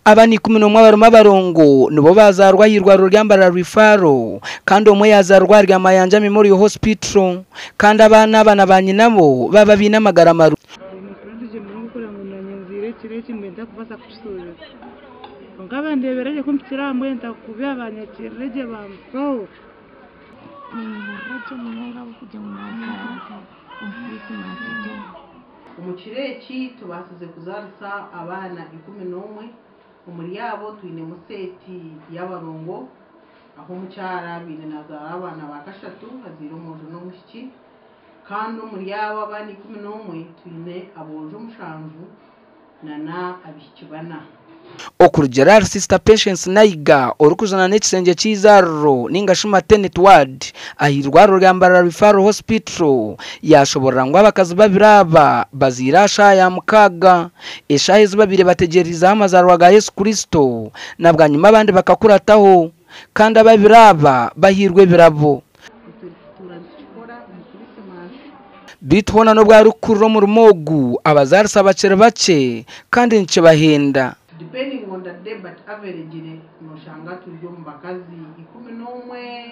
abani 11 barimo abarongo nibo bazarwa hirwaro ryambara rifaro kandi umwe yazarwa rya Mayanja Memorial Hospital kandi abana banyinabo baba binamagara maru ngabandeberaje kumtsiramwe ndakubya abanyakireje bamfo umukireki tubasize kuzarisa abana 11 umuri yabo twine museti y'abarongo aho mucyara bine nazara abana bakashatu hazira umujo no mushiki kandi umuri yabo abana 11 twine abojo mushanju nana abishikibana okuru Gerard Sister Patience Naiga orukuzana n'ekisenge cy'izarro ningashuma Tenet Ward ahirwaro ryambara Rifaro Hospital yashobora ngo abakazi babiraba bazirasha ya mukaga eshahizo babire bategeriza amazarwa ga Yesu Kristo nabwanyuma abandi bakakurataho kandi ababiraba bahirwe birabo bitubona no bwa rukuro mu rumogu abazarisa bacere bace kandi nce bahenda depending on the day but average no shanga turyo mbakazi 11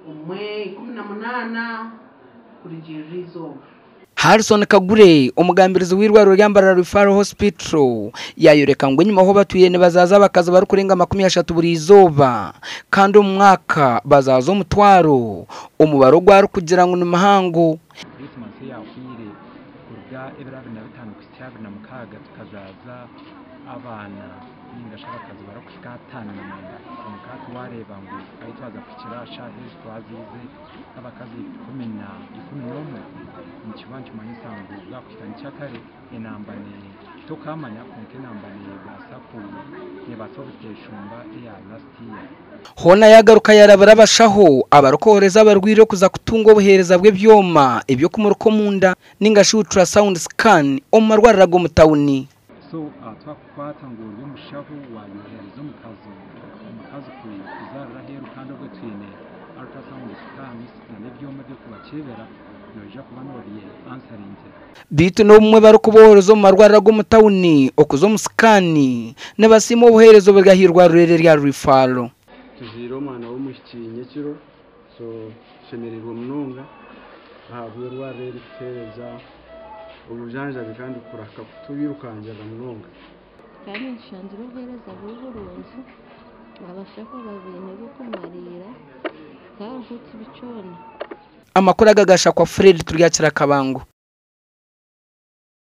umwe 18 kuri jirizo Harrison Kagure umugambirizi w'irwaro ryambara Rifaro Hospital yayoreka ngo nyuma ho batuye ne bazaza bakaza bari kurenga 30 buri izoba kandi umwaka bazazo mutwaro umubaro gwaro kugira ngo n'amahango Christmas yakwire kurya 2025 na mukaga tukazaza abana n'ingashaka kazi barakushika 5 umukati wareba ngo ari twaza kukirasha ejo twazize abakazi 11 nchibanje manyisango gakushikana cyakare enambane tokamanya konke nambane basaku ne basobiteshumba ya last year hona yagaruka yarabara bashaho abarokoreza abarwire kuza kutunga obuhereza bwe byoma ibyo kumuruko munda ningashi ultrasound scan omarwarirago mutawuni so twakwata ngo uyu mushaho wayohereza mukazi kuzarira hero kandi ubwo twine ultrasound scan ne byoma byo kubakebera noja kubanoriye answerinze bitu no mwe barukuboherezo marwarirago mutawuni okuzo muskani ne basimo obuherezo bwahirwa rurere rya Rifaro tuziro mwana wo mushikinye kiro so shemererwa munonga ahavuye rwarere tereza ubujanja bikandi kuraka kutubirukanjaga munonga kandi nshandiro hereza buburunzi abashaka babine gukumarira kandi bicona amakuru agagasha kwa Fred turyakira kabango